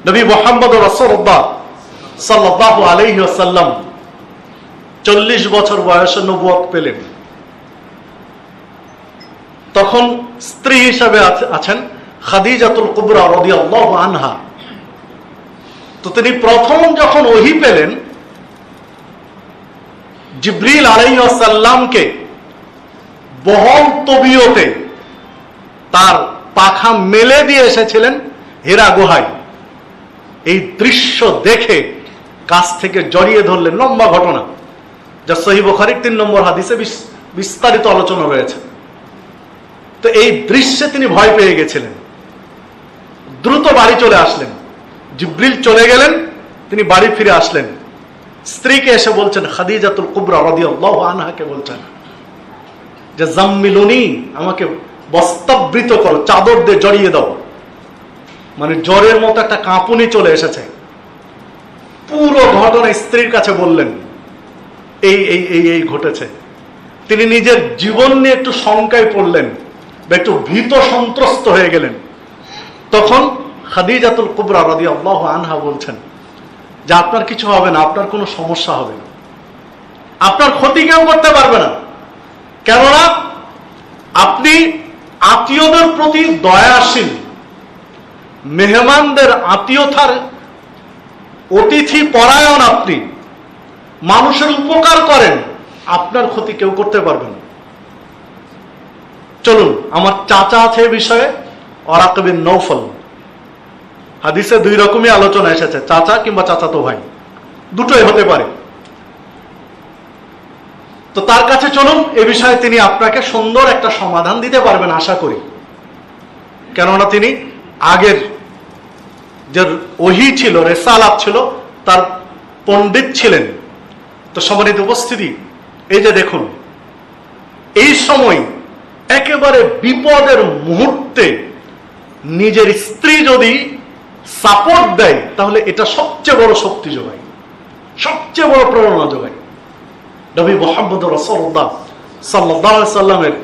নবী মুহাম্মদ রাসূলুল্লাহ সাল্লাল্লাহু আলাইহি ওয়াসাল্লাম 40 বছর বয়সে নবুয়ত পেলেন। তখন স্ত্রী হিসাবে আছেন খাদিজাতুল কুবরা রাদিয়াল্লাহু আনহা। তো তিনি প্রথম যখন ওহী পেলেন, জিবরিল আলাইহিস সালামকে বহল তবিয়তে তার পাখা মেলে দিয়ে এসেছিলেন হীরা গুহায়। এই দৃশ্য দেখে কাছ থেকে জড়িয়ে ধরলেন। লম্বা ঘটনা, যা সহিহ বুখারীর 3 নম্বর হাদিসে বিস্তারিত আলোচনা রয়েছে। তো এই দৃশ্যে তিনি ভয় পেয়ে গেছিলেন, দ্রুত বাড়ি চলে আসলেন। জিবরিল চলে গেলেন, তিনি বাড়ি ফিরে আসলেন। স্ত্রীকে এসে বলছেন, খাদিজাতুল কুবরা রাদিয়াল্লাহু আনহাকে বলছেন যে জাম্মিলুনি, আমাকে বস্ত্রাবৃত করো, চাদর দিয়ে জড়িয়ে দাও। মানে জ্বরের মতো একটা কাঁপুনি চলে এসেছে। পুরো ঘটনা স্ত্রীর কাছে বললেন, এই এই এই এই ঘটেছে। তিনি নিজের জীবন নিয়ে একটু শঙ্কায় পড়লেন বা একটু ভীত সন্ত্রস্ত হয়ে গেলেন। তখন খাদিজাতুল কুবরা রাদিয়াল্লাহু আনহা বলছেন যে আপনার কিছু হবে না, আপনার কোনো সমস্যা হবে না, আপনার ক্ষতি কেউ করতে পারবে না। কেননা আপনি আত্মীয়দের প্রতি দয়াশীল, মেহমানদের আত্মীয়তার অতিথি পরায়ণ, আপনি মানুষের উপকার করেন, আপনার ক্ষতি কেউ করতে পারবে না। চলুন, আমার চাচা আছে এ বিষয়ে, ওয়ারাকা বিন নওফল। হাদিসে 2 রকমই আলোচনা এসেছে, চাচা কিংবা চাচাতো ভাই, দুটোই হতে পারে। তো তার কাছে চলুন, এ বিষয়ে তিনি আপনাকে সুন্দর একটা সমাধান দিতে পারবেন আশা করি। কেননা তিনি আগের যে ওহী ছিল, রিসালাত ছিল, তার পণ্ডিত ছিলেন। তো সম্মানিত উপস্থিতি, এই যে দেখুন, এই সময় একেবারে বিপদের মুহূর্তে নিজের স্ত্রী যদি সাপোর্ট দেয়, তাহলে এটা সবচেয়ে বড় শক্তি যোগায়, সবচেয়ে বড় প্রেরণা যোগায়। নবী মুহাম্মদ রাসূলুল্লাহ সাল্লাল্লাহু আলাইহি সাল্লামের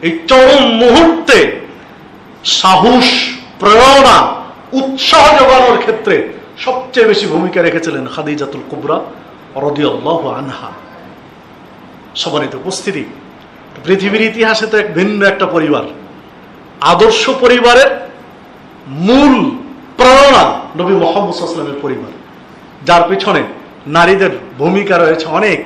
এই চরম মুহূর্তে সাহস, প্রেরণা, উৎসাহ যোগানোর ক্ষেত্রে সবচেয়ে বেশি ভূমিকা রেখেছিলেন খাদিজাতুল কুবরা রাদিয়াল্লাহু আনহা। সম্মানিত উপস্থিতি, পৃথিবীর ইতিহাসে তো এক ভিন্ন একটা পরিবার, আদর্শ পরিবারের মূল প্রেরণা নবী মুহাম্মদ সাল্লাল্লাহু আলাইহি ওয়াসাল্লামের পরিবার, যার পিছনে নারীদের ভূমিকা রয়েছে অনেক।